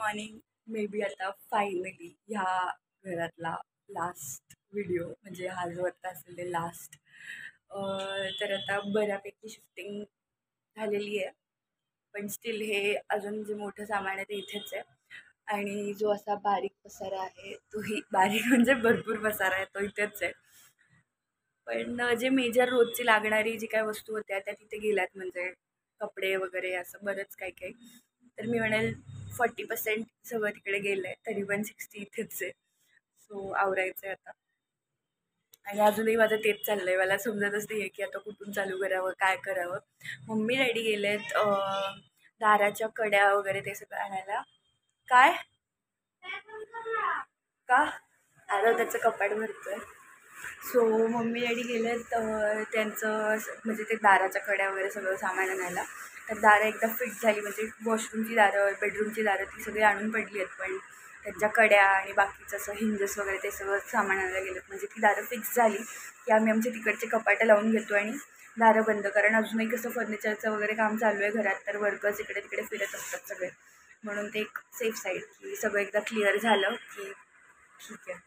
Morning. May be आता finally ह्या घरातला लास्ट व्हिडिओ, म्हणजे हा जो आता असेल ते लास्ट. तर आता बऱ्यापैकी शिफ्टिंग झालेली आहे, पण स्टील हे अजून जे मोठं सामान आहे ते इथेच आहे. आणि जो असा बारीक पसारा आहे तोही बारीक म्हणजे भरपूर पसारा आहे तो इथेच आहे. पण जे मेजर रोजची लागणारी जी काय वस्तू होत्या त्या तिथे गेल्यात, म्हणजे कपडे वगैरे असं बरंच काही काही. तर मी म्हणेल 40% सगळं तिकडे गेलं आहे, तरी पण 60 इथेच आहे. सो आवरायचं आहे आता. आणि अजूनही माझं तेच चाललं आहे, मला समजतच नाही आहे की आता कुठून चालू करावं, काय करावं. मम्मी डॅडी गेलेत दाराच्या कड्या वगैरे ते सगळं आणायला. काय का आरव त्याचं कपाट भरतोय. सो मम्मी डॅडी गेलेत त्यांचं म्हणजे ते दाराच्या कड्या वगैरे सगळं सामान आणायला. तर दारं एकदा फिट झाली, म्हणजे वॉशरूमची दारं, बेडरूमची दारं ती सगळी आणून पडली आहेत, पण त्यांच्या कड्या आणि बाकीचं असं हिंजेस वगैरे ते सगळं सामान आणायला गेलेत. म्हणजे ती दारं फिक्स झाली की आम्ही आमचे तिकडचे कपाटं लावून घेतो आणि दारं बंद. कारण अजूनही कसं फर्निचरचं वगैरे काम चालू आहे घरात, तर वर्कर्स इकडे तिकडे फिरत असतात सगळे, म्हणून ते एक सेफ साईड की सगळं एकदा क्लिअर झालं की ठीक आहे.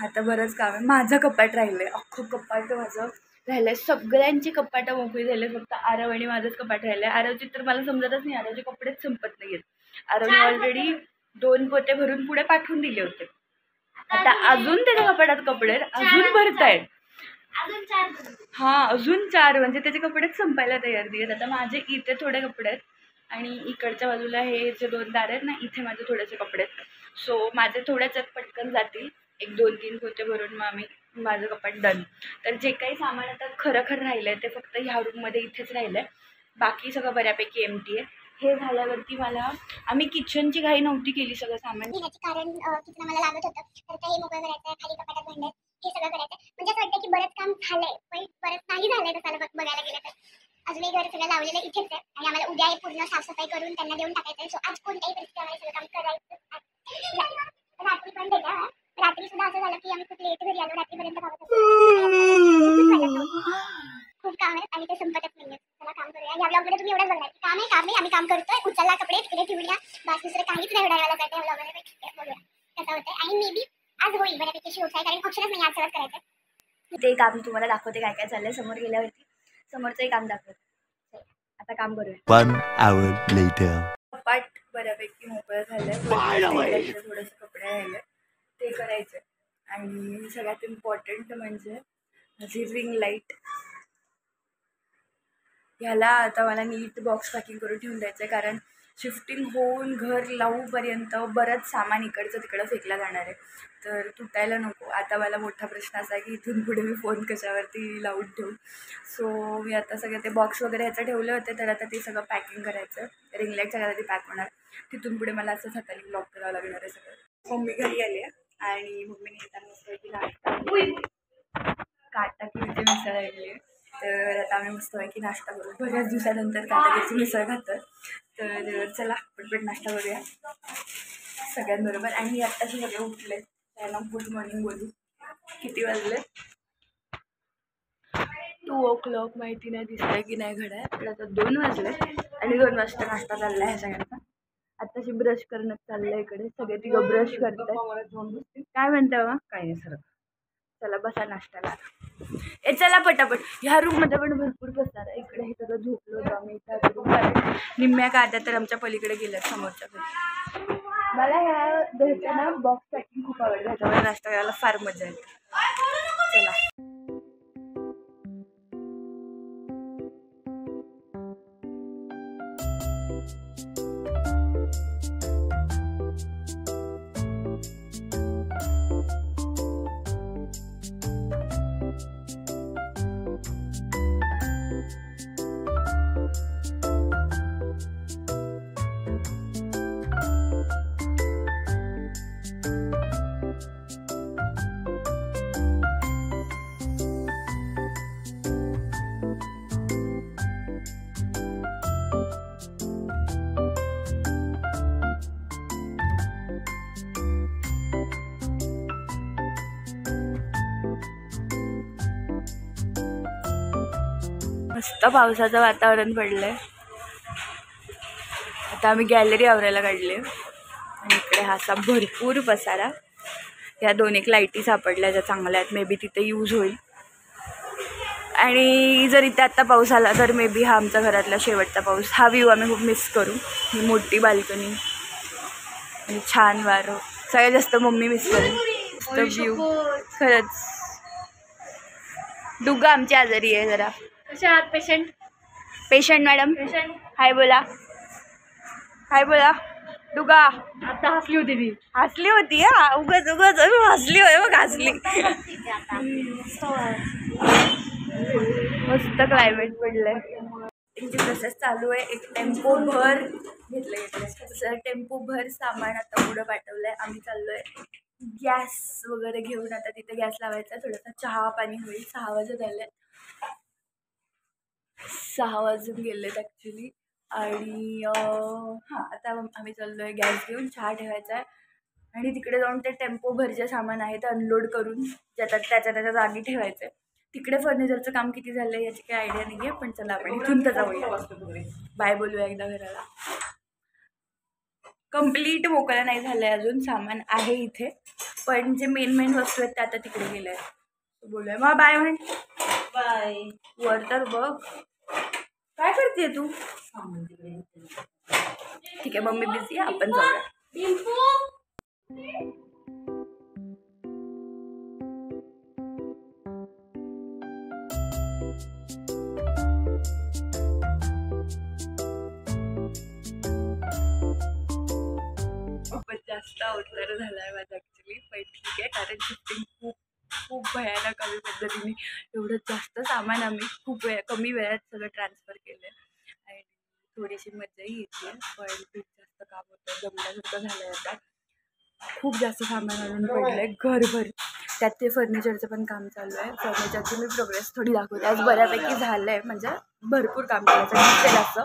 आता बरंच काम आहे. माझं कपाट राहिलं आहे, अख्खं कपाट माझं राहिलं आहे. सगळ्यांची कपाटं मोकळी झाली, फक्त आरव आणि माझंच कपाट राहिलं आहे. आरवची तर मला समजतच नाही, आरवचे कपडेच संपत नाही आहेत. आरवने ऑलरेडी 2 पोते भरून पुढे पाठवून दिले होते. आता अजून त्याच्या कपाटात कपडे अजून भरतायत. अजून 4, म्हणजे त्याचे कपडेच संपायला तयार आहेत. आता माझे इथे थोडे कपडे आहेत आणि इकडच्या बाजूला हे जे 2 दार आहेत ना, इथे माझे थोडेसे कपडे आहेत. सो माझे थोड्याच पटकन जातील, 1-2-3 पोते भरून मग माझं कपाट डन. तर जे काही सामान आता खरं राहिलं आहे ते फक्त ह्या रूममध्ये इथेच राहिलं आहे, बाकी सगळं बऱ्यापैकी एम्प्टी आहे. हे झाल्यावरती आम्ही किचनची घाई नव्हती केली सगळं सामान घेण्याची, कारण किचन आम्हाला लागत होतं. तर ते हे मोकळं करायचं, खाली कपाटात भांड्यात हे सगळं करायचं. म्हणजे असं वाटतं की बरंच काम झालंय, पण बरंच नाही झालंय तसं बघायला गेलं तर. अजूनही घर सगळं लावलेलं इथेच आहे आणि आम्हाला उद्या हे पूर्ण साफसफाई करून त्यांना देऊन टाकायचं आहे. सो आज कोणत्याही परिस्थिती आम्हाला सगळं काम करायचं. रात्री पण भेटा, रात्री सुद्धा असं झालं की आम्ही खूप लेट घरी आलो, रात्रीपर्यंत खूप काम आहे आणि ते संपतच नाहीये. चला काम करूया. या ब्लॉगमध्ये तुम्ही एवढंच बघणार की काम आहे, आम्ही काम करतोय, उचलला कपडे तिकडे ठेवूया, बस दुसरं काहीच नाही उडायला जाते या ब्लॉगमध्ये. बघूया कसं होतंय आणि मे बी आज होईल बऱ्यापैकी शिवत आहे, कारण ऑप्शनच नाही आज सगळं करायचं. ते काम तुम्हाला दाखवते काय काय चाललंय. समोर गेल्यावरती समोरचंही काम दाखवते. आता काम करूया. 1 hour later. कपाट बऱ्यापैकी मोकळं झालंय, थोडेसे कपडे राहिले ते करायचे. आणि सगळ्यात इम्पॉर्टंट म्हणजे माझी रिंग लाईट. ह्याला आता मला नीट बॉक्स पॅकिंग करून ठेवून द्यायचं आहे, कारण शिफ्टिंग होऊन घर लावूपर्यंत बरंच सामान इकडचं तिकडं फेकलं जाणार आहे, तर तुटायला नको. आता मला मोठा प्रश्न असा आहे की इथून पुढे मी फोन कशावरती लावून ठेवू. सो मी आता सगळं ते बॉक्स वगैरे ह्याचं ठेवले होते, तर आता ते सगळं पॅकिंग करायचं. रिंग लाईट सगळ्यात आधी पॅक होणार, तिथून पुढे मला असं हाताने ब्लॉक करावं लागणार आहे सगळं. मम्मी घरी आली आहे आणि मम्मीने येताना मस्तपैकी काटाकीची मिसळ आणली आहे. तर आता आम्ही मस्तपैकी नाश्ता करू. बऱ्याच दिवसानंतर काटाकीची मिसळ खातो, तर चला पटपट नाश्ता करूया सगळ्यांबरोबर. आणि आत्ताशी सगळे उठले, त्यांना गुड मॉर्निंग बोलू. किती वाजले? 2 o'clock. माहिती नाही दिसतंय की नाही घड्याळ, पण आता 2 वाजले आणि 2 वाजता नाश्ता चालला आहे सगळ्यांचा. आत्ताशी ब्रश करणं चाललंय इकडे, सगळे तिघं ब्रश करतात. काय म्हणता बा? काही नाही सर. चला बसा नाश्त्याला. चला पटापट. ह्या रूममध्ये पण भरपूर पसारा आहे. इकडे हे सगळं झोपलो होतो आम्ही. निम्म्या गाद्या तर आमच्या पलीकडे गेल्यात समोरच्या घरी. मला ह्या घरच्या ना बॉक्स पॅकिंग खूप आवडतं, ह्याच्यामुळे नाश्ता करायला फार मजा येते. चला. मस्त पावसाचं वातावरण पडलंय. आता आम्ही गॅलरी आवरायला काढली आणि इकडे हा असा भरपूर पसारा. या 2-1 लाईटी सापडल्या ज्या चांगल्या आहेत, मे बी तिथे यूज होईल. आणि जर इथे आत्ता पाऊस आला तर मे बी हा आमच्या घरातला शेवटचा पाऊस. हा व्ह्यू आम्ही खूप मिस करू. ही मोठी बाल्कनी आणि छान वारं. सगळ्यात जास्त मम्मी मिस करू. मस्त व्ह्यू खरंच. दुग्गा आमची आजारी आहे जरा. कशा आहात पेशंट? पेशंट मॅडम पेशंट हाय बोला. हाय बोला. दुगा आता हसली होती ती. हसली होती. हा उगाच उगाच हसली होय बघ हसली. मस्त क्लायमेट पडलंय. त्यांची प्रोसेस चालू आहे. एक टेम्पो भर घेतलंय. टेम्पो भर सामान आता पुढं पाठवलंय. आम्ही चाललोय गॅस वगैरे घेऊन. आता तिथे गॅस लावायचा. थोडासा चहा पाणी होईल. 6 वाजत आले. 6 वाजून गेलेत ॲक्च्युली. आणि हां आता आम्ही चाललोय गॅस घेऊन. चहा ठेवायचा आहे आणि तिकडे जाऊन ते टेम्पो भर जे सामान आहे ते अनलोड करून त्याच्या जागी ठेवायचं आहे. तिकडे फर्निचरचं काम किती झालं आहे याची काही आयडिया नाही आहे. पण चला आपण इथून तर जाऊया. बाय बोलूया एकदा घराला. कंप्लीट मोकळं नाही झालं आहे अजून. सामान आहे इथे पण जे मेन वस्तू आहेत त्या आता तिकडे गेल्या आहेत. बोलूया मग बाय म्हण. बाय. वर तर बघ काय करते तू. ठीक आहे मम्मी बिझी आहे. आपण जाऊया. खूपच जास्त अवतार झाला आहे माझा ॲक्च्युली. पण ठीक आहे कारण शिफ्टिंग खूप भयानक कमी पद्धतीने एवढं जास्त सामान आम्ही कमी वेळात सगळं ट्रान्सफर केलं आहे आणि थोडीशी मजाही येते. पण खूप जास्त काम होतं. जमल्यासारखं झालं आहे. आता खूप जास्त सामान आणून पडलं आहे घरभर. त्यात ते फर्निचरचं पण काम चालू आहे. फर्निचरची मी प्रोग्रेस थोडी दाखवते. आज बऱ्यापैकी झालं आहे म्हणजे भरपूर काम करायचं दिसेल असं.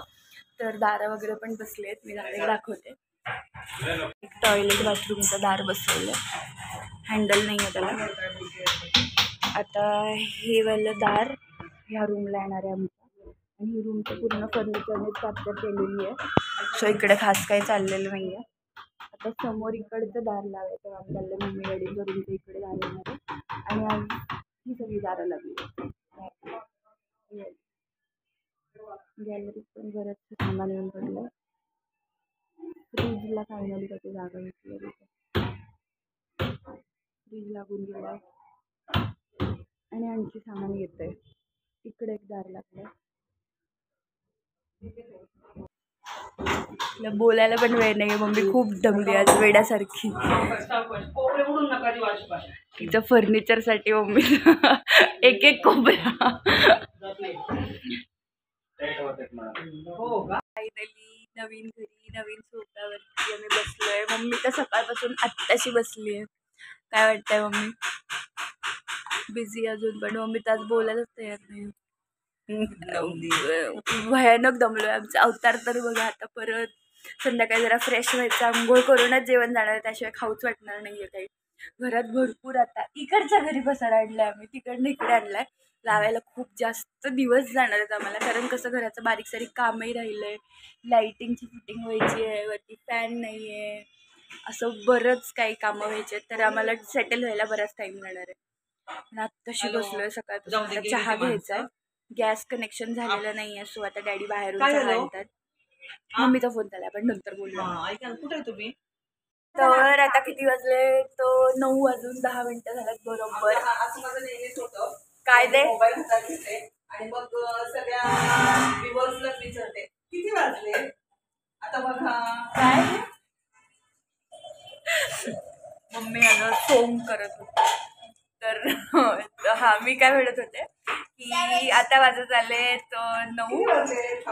तर दारं वगैरे पण बसले आहेत. मी दार दाखवते. एक टॉयलेट बाथरूमचं दार बसवलं आहे. हँडल नाही आहे त्याला. आता हे वालं दार ह्या रूमला येणार आहे आमच्या. आणि ही रूमचं पूर्ण फर्निचरने कॅप्चर केलेली आहे. सो इकडे खास काही चाललेलं नाही आहे. आता समोर इकडचं दार लावायचं काम चाललं. मम्मी डॅडीच्या रूमचं इकडे दार येणार आहे. आणि आज ही सगळी दारं लागली. गॅलरीत पण बरंच सामान येऊन पडलं. फ्रीजला फायनली त्याची जागा घेतली. फ्रीज लागून गेला आणि आणखी सामान येत आहे. इकडे एक दार लागलं. बोलायला पण वेळ नाही. मम्मी खूप दमली आज वेड्यासारखी. तिचं फर्निचरसाठी मम्मी एक कोपरा. फायनली नवीन घरी नवीन सोफ्यावरती आम्ही बसलोय. मम्मी तर सकाळपासून आत्ताशी बसली आहे. काय वाटतंय मम्मी. बिझी अजून पण मम्मी तर आज बोलायलाच तयार नाही. भयानक दमलोय. आमचा अवतार तर बघा. आता परत संध्याकाळी जरा फ्रेश व्हायचं. आंघोळ करूनच जेवण जाणार आहे. त्याशिवाय खाऊच वाटणार नाही आहे काही. घरात भरपूर आता इकडच्या घरी पसारा आणलाय आम्ही. तिकडनं इकडे आणलाय. लावायला खूप जास्त दिवस जाणार आहेत आम्हाला. कारण कसं घराचं बारीक सारीक कामही राहिलं आहे. लाईटिंगची फिटिंग व्हायची आहे. वरती फॅन नाही आहे. असं बरंच काही कामं व्हायची आहेत. तर आम्हाला सेटल व्हायला बराच टाईम जाणार आहे. आणि आत्ताशी बसलोय सकाळपासून. चहा घ्यायचा आहे. गॅस कनेक्शन झालेलं नाही आहे. सो आता डॅडी बाहेरून चहा आणतात. मम्मीचा फोन झाला. आपण नंतर बोलूया. कुठे तुम्ही? तर आता किती वाजले. तो 9 वाजून 10 मिनिटं झाल्यात बरोबर. काय दे आणि मग सगळ्या व्ह्युअर्सला विचारते किती वाजले. आता बघा काय मम्मी अगं सोंग करत होते. तर हा मी काय म्हणत होते की आता वाजत आले तर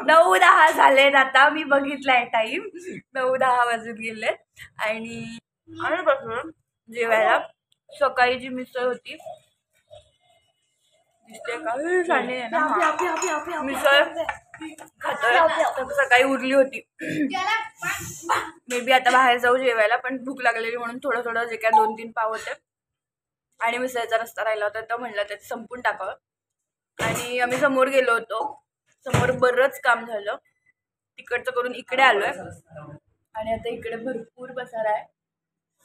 9:10 झालेत. आता मी बघितलाय टाईम. 9:10 वाजून गेलेत. आणि आम्ही बसलो जेवायला. सकाळी जी मिसळ होती दिसते का झाली आहे ना. मिसळ खातोय. सकाळी उरली होती. मे बी आता बाहेर जाऊ जेवायला. पण भूक लागलेली म्हणून थोडं जे काय 2-3 पाव होते आणि मिसळचा रस्ता राहिला होता तर म्हणलं त्यात संपून टाकावं. आणि आम्ही समोर गेलो होतो. समोर बरंच काम झालं. तिकडचं करून इकडे आलो आहे आणि आता इकडे भरपूर पसारा आहे.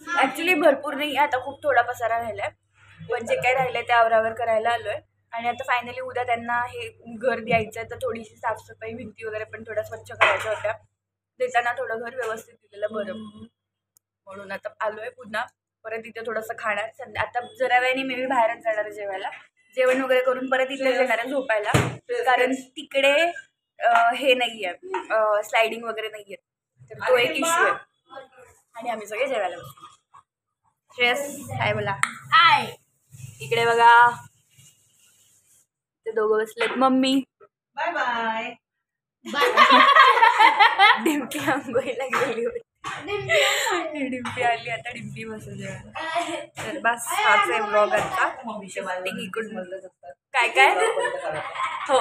ॲक्च्युली भरपूर नाही आहे, आता खूप थोडा पसारा राहिला आहे, पण जे काही राहिलं आहे ते आवरावर करायला आलो आहे. आणि आता फायनली उद्या त्यांना हे घर द्यायचं आहे, तर थोडीशी साफसफाई, भिंती वगैरे पण थोड्या स्वच्छ करायच्या होत्या. देताना थोडं घर व्यवस्थित दिलेलं बरं, म्हणून आता आलो आहे पुन्हा परत इथे थोडंसं खाणार. आता जरा वेळाने मी बाहेरच जाणार आहे जेवायला, जेवण वगैरे करून परत इथेच येणार आहे झोपायला, कारण तिकडे हे नाही आहे, स्लायडिंग वगैरे नाही आहे, तर तो एक इश्यू आहे. आणि आम्ही सगळे जेवायला बसतो. श्रेयस काय बोला आय, इकडे बघा ते दोघं बसलेत. Mummy bye bye. डिम्पी आंघोळीला गेली होती, डिम्पी आली, आता डिम्पी बसून जेवायला. तर बस हाच आहे ब्लॉग आता. काय काय हो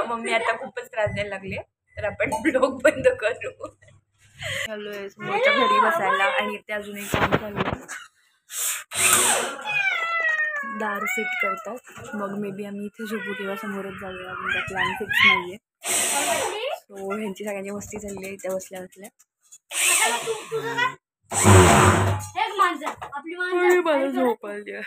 मम्मी आता खूपच त्रास द्यायला लागले, तर आपण ब्लॉग बंद करू. चालू आहे समोरच्या घरी बसायला आणि इथे अजून एक काम चालू आहे, दार सेट करतात. मग मे बी आम्ही इथे झोपू किंवा समोरच जाऊया, म्हणजे प्लॅन फिक्स नाही आहे. सो ह्यांची सगळ्यांची मस्ती चालली आहे इथे बसल्या बसल्या. मला झोप आली आहे.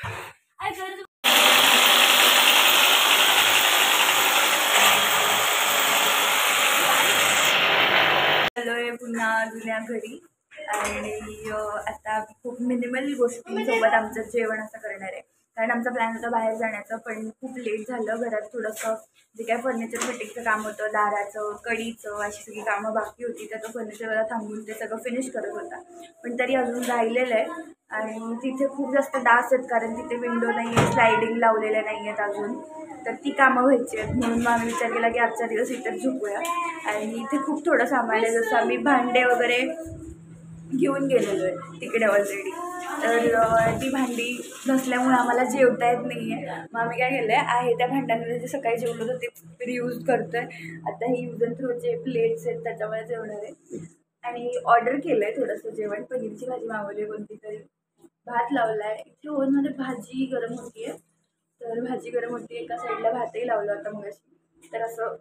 आलो आहे पुन्हा जुन्या घरी आणि आता खूप मिनिमल गोष्टींसोबत आमचं जेवण असं करणार आहे, कारण आमचा प्लॅन होता बाहेर जाण्याचं, पण खूप लेट झालं. घरात थोडंसं जे काय फर्निचर फिटिंगचं काम होतं, दाराचं, कढीचं, अशी सगळी कामं बाकी होती, तर तो फर्निचरवाला थांबून ते सगळं फिनिश करत होता, पण तरी अजून राहिलेलं आहे. आणि तिथे खूप जास्त डास आहेत, कारण तिथे विंडो नाही आहे, स्लायडिंग लावलेल्या नाही आहेत अजून, तर ती कामं व्हायची आहेत. म्हणून मग आम्ही विचार केला की आजचा दिवस इथेच झोपूया. आणि इथे खूप थोडं सामान आहे, जसं आम्ही भांडे वगैरे घेऊन गेलेलो आहे तिकडे ऑलरेडी, तर ती भांडी नसल्यामुळे आम्हाला जेवता येत नाही आहे. मग आम्ही काय केलं आहे त्या भांड्यांमध्ये जे सकाळी जेवलो होतं ते रियूज करतो आहे. आता हे यूज अँड थ्रोचे प्लेट्स आहेत त्याच्यामध्ये जेवणार आहे. आणि ऑर्डर केलं आहे थोडंसं जेवण, पनीरची भाजी मागवली कोणती तरी, भात लावला आहे. इथे ओव्हनमध्ये भाजी गरम होती आहे, तर भाजी गरम होती, एका साईडला भातही लावला होता मगाशी, तर असं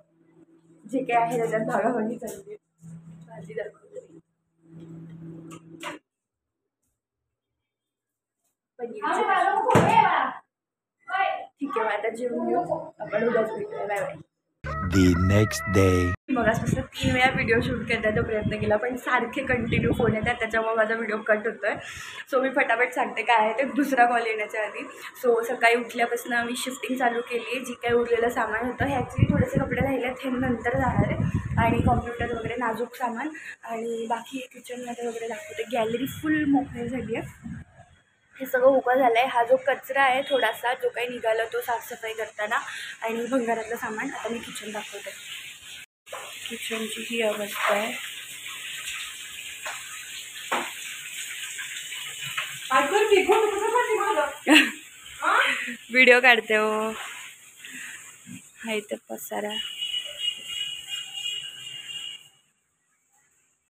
जे काय आहे त्याच्यात भागाभागी चालली आहे. भाजी दाखवली पनीरची भाजी. ठीक आहे, मग आता जेवून घेऊ आपण, उद्याच भेटूया. Bye bye. The next day. मगासपासून 3 वेळा व्हिडिओ शूट करण्याचा प्रयत्न केला, पण सारखे कंटिन्यू फोन येतात, त्याच्यामुळे माझा व्हिडिओ कट होतो आहे. सो मी फटाफट सांगते काय आहे ते दुसरा कॉल येण्याच्या आधी. सो सकाळी उठल्यापासून आम्ही शिफ्टिंग चालू केली आहे. जी काही उरलेलं सामान होतं, हे ॲक्च्युली थोडेसे कपडे राहिले आहेत, हे नंतर जाणार आहे, आणि कॉम्प्युटर वगैरे नाजूक सामान, आणि बाकी किचनमध्ये वगैरे दाखवते. गॅलरी फुल मोकळी झाली आहे, हे सगळं उभं झालं आहे. हा जो कचरा आहे थोडासा जो काही निघाला तो साफसफाई करताना, आणि भंगारातलं सामान. आता मी किचन दाखवते. किचनची ही अवस्था आहे. व्हिडिओ काढते हो. हा इथे पसारा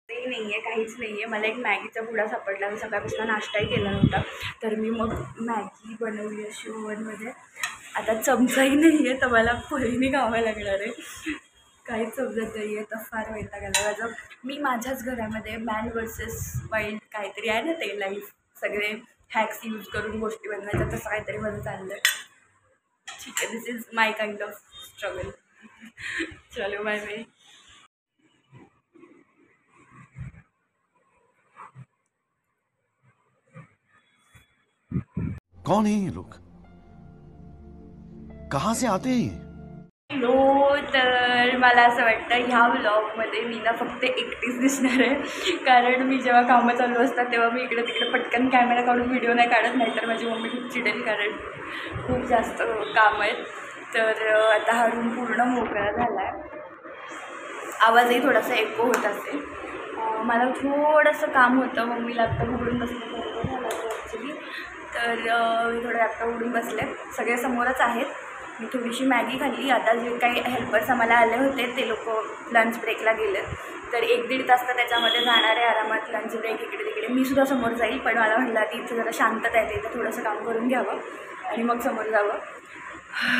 नाही आहे, काहीच नाही आहे. मला एक मॅगीचा पुडा सापडला, मी सकाळपासून नाश्ताही केला नव्हता, तर मी मग मॅगी बनवली अशी ओव्हनमध्ये. आता चमचाही नाही आहे, तर मला पळीने खावं लागणार आहे. काहीच समजत नाही आहे, तर फार वैताग आला माझं. मी माझ्याच घरामध्ये मॅन वर्सेस वाईल्ड काहीतरी आहे ना ते लाईफ, सगळे हॅक्स यूज करून गोष्टी बनवायच्या, तसं काहीतरी माझं चाललं आहे. ठीक आहे, this is my kind of struggle. चलो बाय बाय. कौन है ये लोग, कहाँ से आते हैं? हॅलो, तर मला असं वाटतं ह्या व्लॉगमध्ये मी ना फक्त एकटीच दिसणार आहे, कारण मी जेव्हा कामं चालू असतात तेव्हा मी इकडे तिकडे पटकन कॅमेरा काढून व्हिडिओ नाही काढत, नाही तर माझी मम्मी खूप चिडेल, कारण खूप जास्त काम आहेत. तर आता हा रूम पूर्ण मोकळा झाला आहे, आवाजही थोडासा एको होत असेल. मला थोडंसं काम होतं, मम्मी लॅपटॉप उघडून बसलं बरोबर झालं ॲक्च्युली, तर मी थोडं लॅपटॉप उघडून बसले. सगळे समोरच आहेत. मी थोडीशी मॅगी खाल्ली. आता जे काही हेल्पर्स आम्हाला आले होते ते लोक लंच ब्रेकला गेले, तर 1-1.5 तास तर त्याच्यामध्ये जाणार आहे आरामात. लंच ब्रेक इकडे तिकडे मी सुद्धा समोर जाईल, पण मला म्हटलं की इथे जरा शांतता येते, इथं थोडंसं काम करून घ्यावं आणि मग समोर जावं.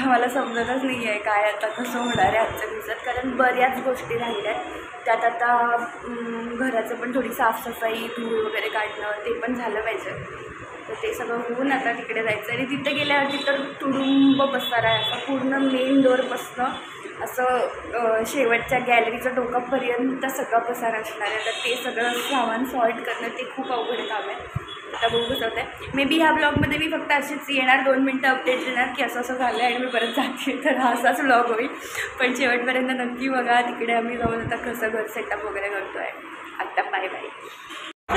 मला समजतच नाही आहे काय आता कसं होणार आहे आजच्या दिवसात, कारण बऱ्याच गोष्टी राहिल्या आहेत. त्यात आता घराचं पण थोडी साफसफाई, धूळ वगैरे काढणं ते पण झालं पाहिजे. तर ते सगळं होऊन आता तिकडे जायचं आणि तिथे गेल्यावरती तर तुडुंब पसारा आहे. असं पूर्ण मेन डोअरपासनं असं शेवटच्या गॅलरीच्या टोकापर्यंत सगळं पसारा असणार आहे. तर ते सगळं सामान सॉर्ट करणं ते खूप अवघड काम आहे. आता बघू कसं होतं आहे. मे बी ह्या ब्लॉगमध्ये मी फक्त अशीच येणार, 2 मिनटं अपडेट देणार की असं असं झालं आहे आणि मी परत जाते. तर हा असाच ब्लॉग होईल, पण शेवटपर्यंत नक्की बघा. तिकडे आम्ही जाऊन आता कसं घर सेटअप वगैरे करतो आहे. आत्ता बाय बाय.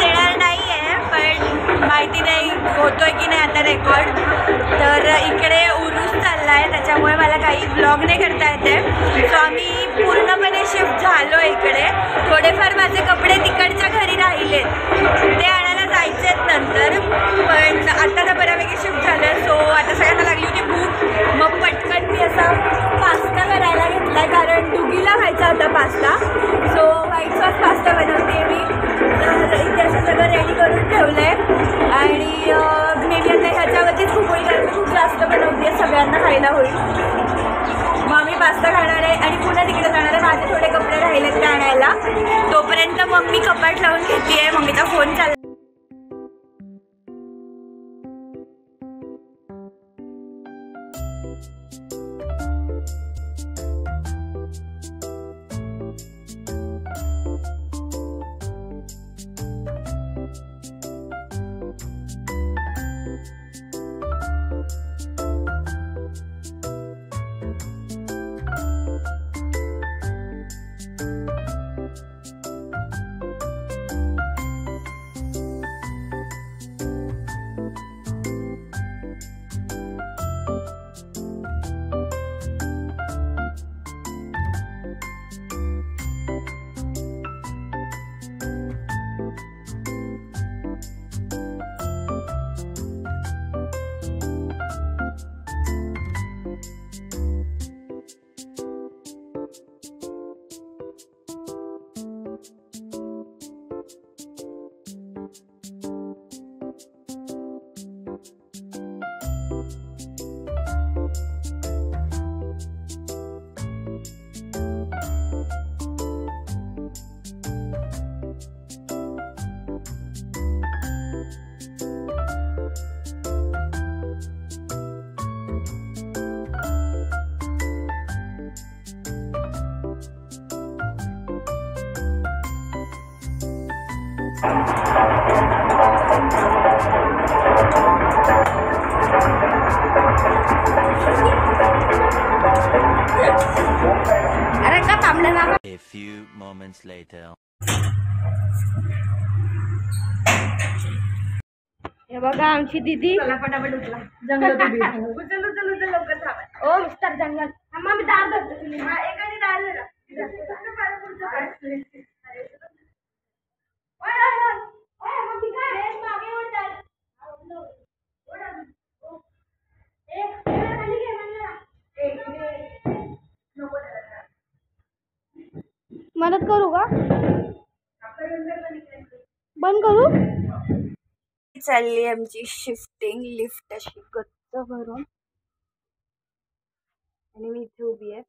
येणार नाही आहे, पण माहिती नाही होतोय की नाही आता रेकॉर्ड. तर इकडे उरूस चालला आहे, त्याच्यामुळे मला काही ब्लॉग नाही करता येते. सो आम्ही पूर्णपणे शिफ्ट झालो इकडे. थोडेफार माझे कपडे तिकडच्या घरी राहिले, ते आणायला जायचे आहेत नंतर. पण आता तर बऱ्यापैकी शिफ्ट झालं. सो आता सगळ्यांना लागली होती भूक, मग पटकन मी असा पास्ता करायला घेतला आहे, कारण डुगीला खायचा होता pasta. So white sauce pasta बनवते मी. तर इथे असं सगळं रेडी करून ठेवलं आहे आणि मे बी आता ह्याच्यावरतीच खूप होईल, कारण मी खूप जास्त बनवते आहे, सगळ्यांना खायला होईल. मग मी पास्ता खाणार आहे आणि पुन्हा तिकडे जाणार आहे. माझे थोडे कपडे राहिलेत ते आणायला. तोपर्यंत मग मी कपाट लावून घेते आहे. मम्मीचा फोन चालला. अरे का थांबलं ना. A few moments later. हे बघा आमची दीदी. पटापट उचला. जंगल उचल उचल उचल लवकर थांबा. ओ मिस्टर जंगल. मग मी दार धरतो. तुम्ही एकाने दार धरा. मदत करू का? बंद करू? चालली आमची शिफ्टिंग. लिफ्ट अशी गच्च भरून आणि मी इथे उभी आहे.